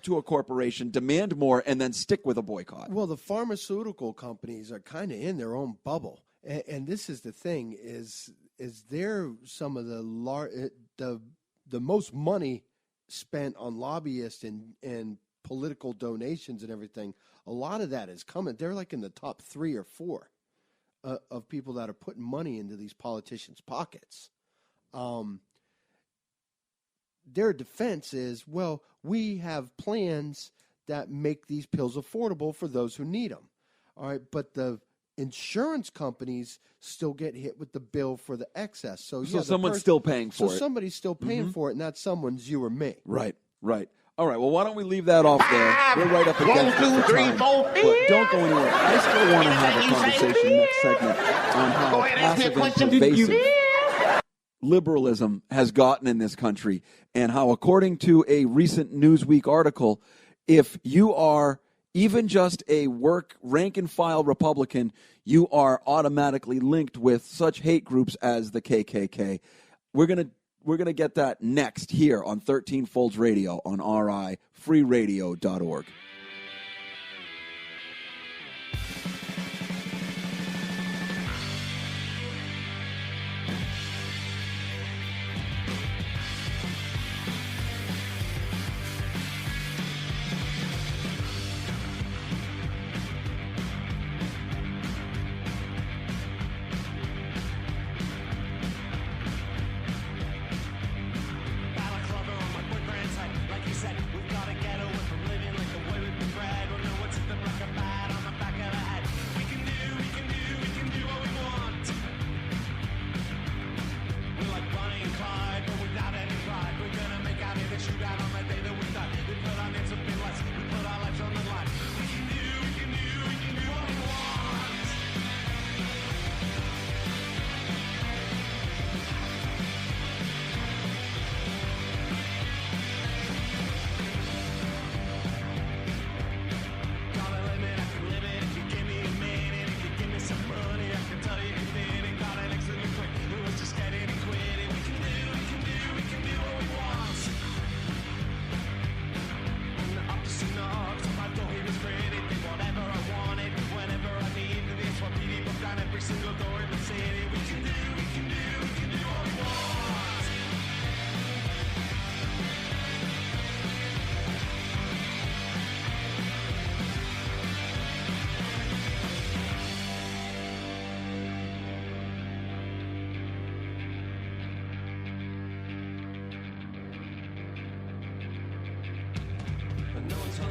to a corporation, demand more, and then stick with a boycott. Well, the pharmaceutical companies are kind of in their own bubble, and this is the thing: is they're some of the most money spent on lobbyists and political donations and everything. A lot of that is coming. They're like in the top 3 or 4 of people that are putting money into these politicians' pockets. Their defense is, well, we have plans that make these pills affordable for those who need them. All right, but the insurance companies still get hit with the bill for the excess. So someone's still paying for it. So somebody's still paying for it, and that someone's you or me. Right. All right, well, why don't we leave that off there? We're right up against it for time, but don't go anywhere. I still want to have a conversation next segment on how passive and pervasive liberalism has gotten in this country, and how, according to a recent Newsweek article, if you are even just a rank-and-file Republican, you are automatically linked with such hate groups as the KKK. We're gonna get that next here on 13 Folds Radio on RI, freeradio.org.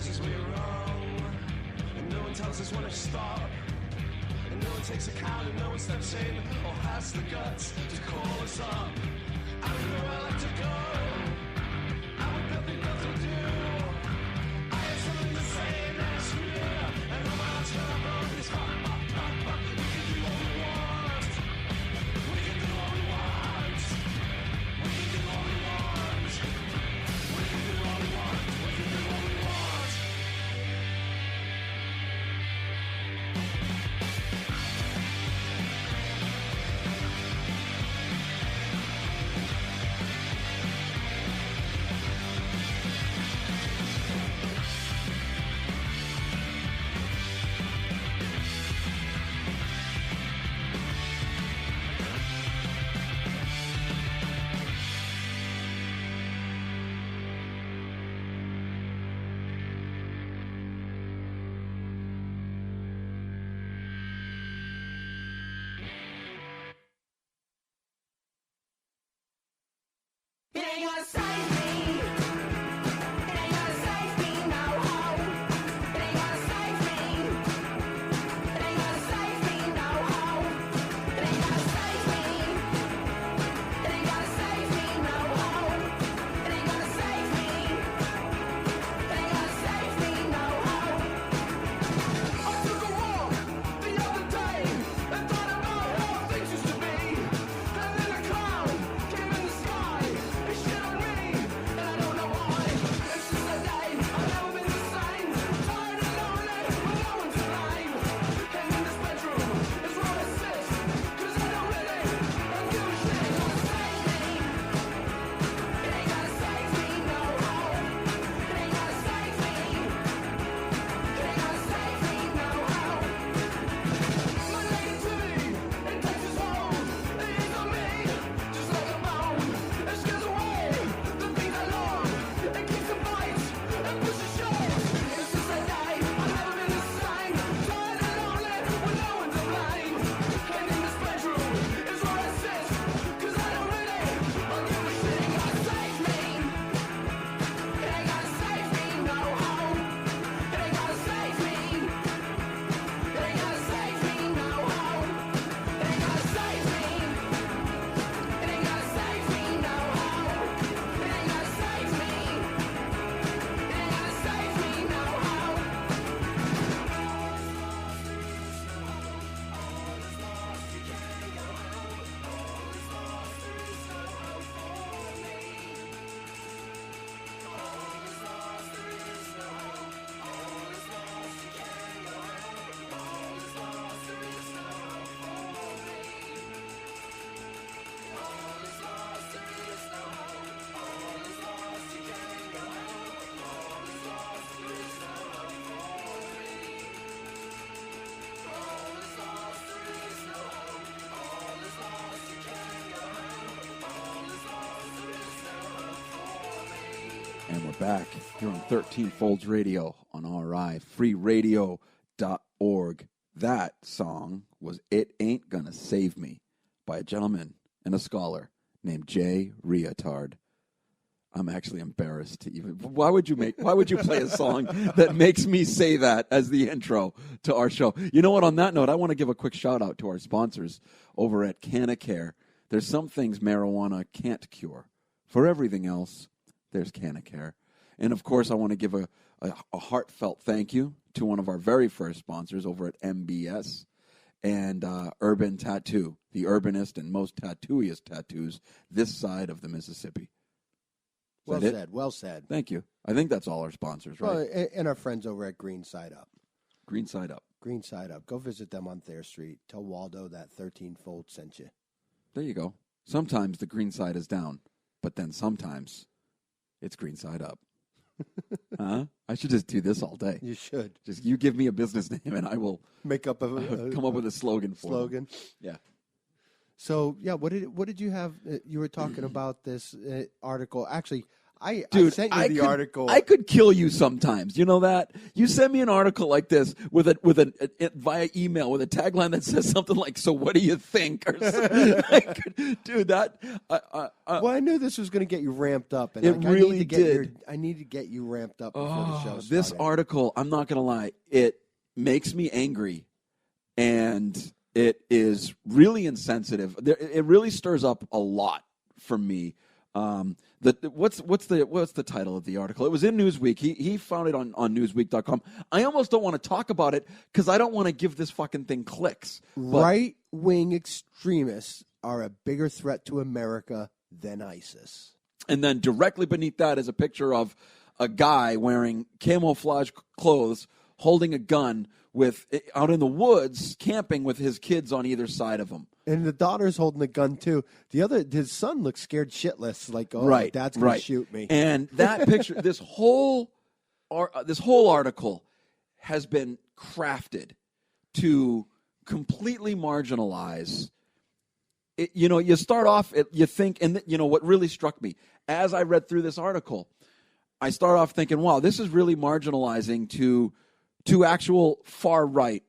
tells us we're wrong, and no one tells us when to stop, and no one takes account, and no one steps in or has the guts to call us up. I don't know where I like to go, I would nothing else to do. I have something to say, and that's real, and all my heart's gonna blow this fuck. We can do what we want, we can do what we want, we can do what we want, we can do what we want, we can do what we want. back here on 13 Folds Radio on RI, freeradio.org. That song was It Ain't Gonna Save Me by a gentleman and a scholar named Jay Reatard. I'm actually embarrassed to even. Why would you play a song that makes me say that as the intro to our show? You know what? On that note, I want to give a quick shout out to our sponsors over at Canacare. There's some things marijuana can't cure. For everything else, there's Canacare. And of course, I want to give a heartfelt thank you to one of our very first sponsors over at MBS and Urban Tattoo, the urbanist and most tattooiest tattoos this side of the Mississippi. Well said. Well said. Thank you. I think that's all our sponsors, right? Well, and our friends over at Green Side Up. Green Side Up. Green Side Up. Go visit them on Thayer Street. Tell Waldo that 13-fold sent you. There you go. Sometimes the green side is down, but then sometimes it's green side up. Huh? I should just do this all day. You should. Just you give me a business name and I will make up come up with a slogan for slogan. Them. Yeah. So yeah, what did you have? You were talking about this article. Actually, I sent you the article. I could kill you sometimes. You know that? You send me an article like this with via email with a tagline that says something like, "So what do you think?" Or something. Dude, that. Well, I knew this was going to get you ramped up, and it really did. I need to get you ramped up before the show started. This article, I'm not going to lie, it makes me angry, and it is really insensitive. It really stirs up a lot for me. What's the title of the article? It was in Newsweek. He found it on Newsweek.com. I almost don't want to talk about it because I don't want to give this fucking thing clicks. Right-wing extremists are a bigger threat to America than ISIS. And then directly beneath that is a picture of a guy wearing camouflage clothes, holding a gun out in the woods, camping with his kids on either side of him. And the daughter's holding the gun too. His son looks scared shitless, like, oh, right, Dad's going to shoot me. And that picture, this whole article has been crafted to completely marginalize. You start off, you think, and what really struck me as I read through this article, I start off thinking, wow, this is really marginalizing to actual far-right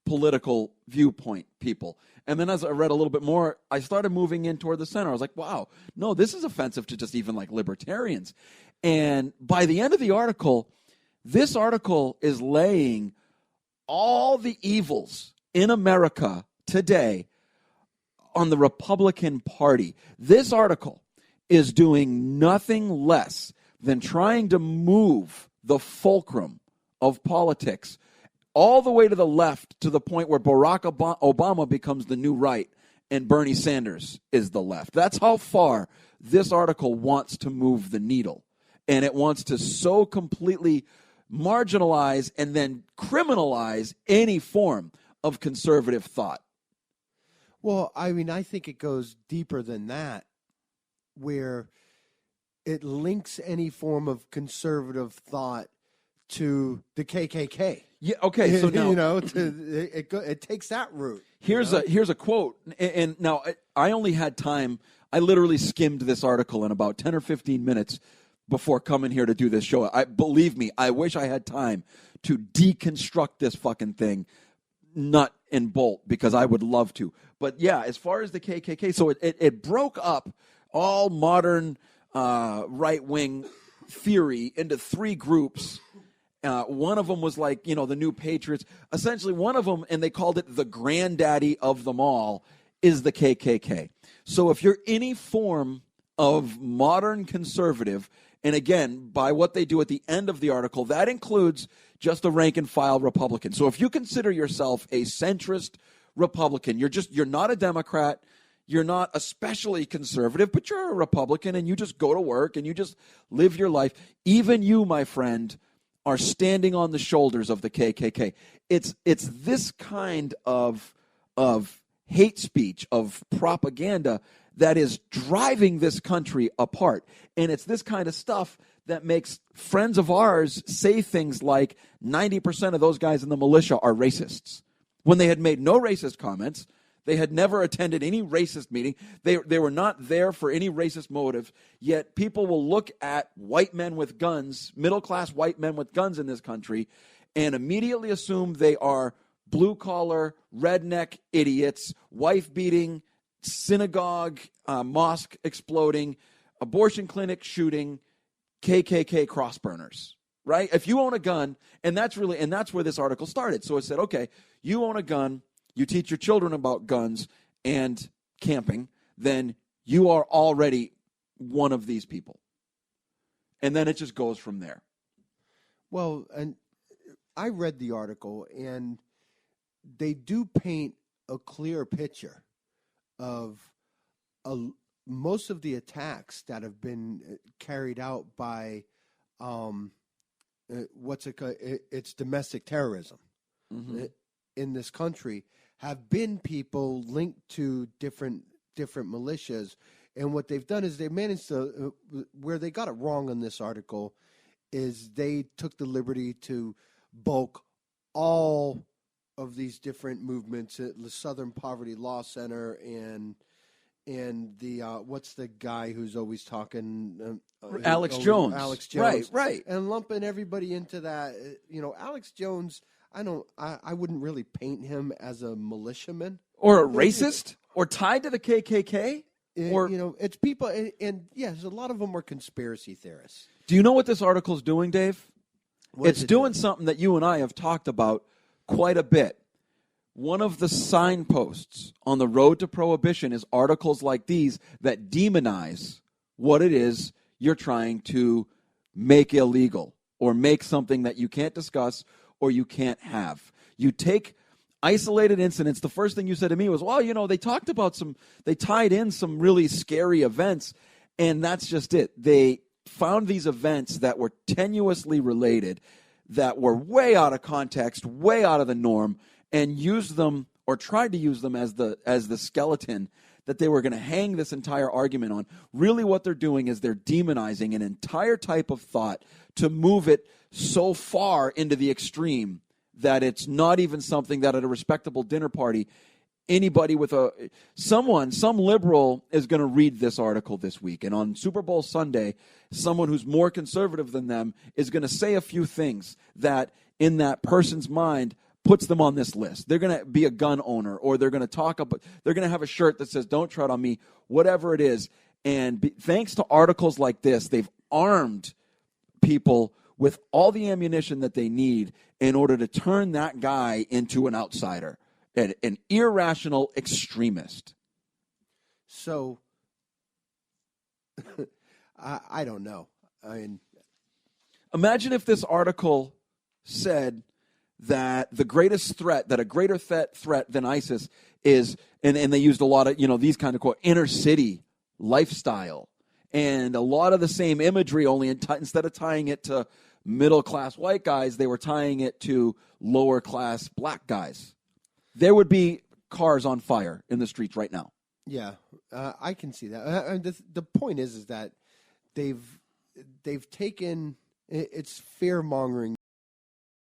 political viewpoint people. And then as I read a little bit more, I started moving in toward the center. I was like, wow, no, this is offensive to just even like libertarians. And by the end of the article, this article is laying all the evils in America today on the Republican Party. This article is doing nothing less than trying to move the fulcrum of politics all the way to the left to the point where Barack Obama becomes the new right and Bernie Sanders is the left. That's how far this article wants to move the needle. And it wants to so completely marginalize and then criminalize any form of conservative thought. Well, I mean, I think it goes deeper than that, where it links any form of conservative thought to the KKK. Yeah. Okay. So now it takes that route. Here's a quote, and now I only had time. I literally skimmed this article in about 10 or 15 minutes before coming here to do this show. Believe me, I wish I had time to deconstruct this fucking thing, nut and bolt, because I would love to. But yeah, as far as the KKK, so it broke up all modern right-wing theory into three groups. One of them was like, the New Patriots. Essentially, one of them, and they called it the granddaddy of them all, is the KKK. So if you're any form of modern conservative, and again, by what they do at the end of the article, that includes just a rank-and-file Republican. So if you consider yourself a centrist Republican, you're not a Democrat, you're not especially conservative, but you're a Republican, and you just go to work, and you just live your life. Even you, my friend, are standing on the shoulders of the KKK. It's this kind of hate speech, of propaganda that is driving this country apart. And it's this kind of stuff that makes friends of ours say things like 90% of those guys in the militia are racists. When they had made no racist comments, They had never attended any racist meeting. They were not there for any racist motive. Yet people will look at white men with guns, middle-class white men with guns in this country, and immediately assume they are blue-collar, redneck idiots, wife-beating, synagogue, mosque exploding, abortion clinic shooting, KKK cross-burners. Right? If you own a gun, and that's where this article started. So it said, okay, you own a gun, you teach your children about guns and camping, then you are already one of these people. And then it just goes from there. Well, and I read the article, and they do paint a clear picture of most of the attacks that have been carried out by it's domestic terrorism in this country have been people linked to different militias, and what they've done is they managed to where they got it wrong in this article is they took the liberty to bulk all of these different movements at the Southern Poverty Law Center and the what's the guy who's always talking Alex Jones. Alex Jones. Right. And lumping everybody into that, Alex Jones, I wouldn't really paint him as a militiaman or a racist or tied to the KKK. Or it's people, and yes, a lot of them are conspiracy theorists. Do you know what this article's doing, Dave? It's doing do? something that you and I have talked about quite a bit. One of the signposts on the road to prohibition is articles like these that demonize what it is you're trying to make illegal or make something that you can't discuss or you can't have. You take isolated incidents. The first thing you said to me was, well, they talked about they tied in some really scary events, and that's just it. They found these events that were tenuously related, that were way out of context, way out of the norm, and used them or tried to use them as the skeleton that they were going to hang this entire argument on. Really what they're doing is they're demonizing an entire type of thought to move it so far into the extreme that it's not even something that at a respectable dinner party, anybody with some liberal is going to read this article this week. And on Super Bowl Sunday, someone who's more conservative than them is going to say a few things that in that person's mind puts them on this list. They're going to be a gun owner, or they're going to have a shirt that says, "Don't tread on me," whatever it is. And thanks to articles like this, they've armed people with all the ammunition that they need in order to turn that guy into an outsider, an irrational extremist. So, I don't know. I mean, imagine if this article said that the greatest threat, that a greater threat than ISIS is, and they used a lot of, these kind of quote, inner city lifestyle. And a lot of the same imagery, only instead of tying it to middle-class white guys, they were tying it to lower-class black guys. There would be cars on fire in the streets right now. Yeah, I can see that. The point is that they've taken, it's fear-mongering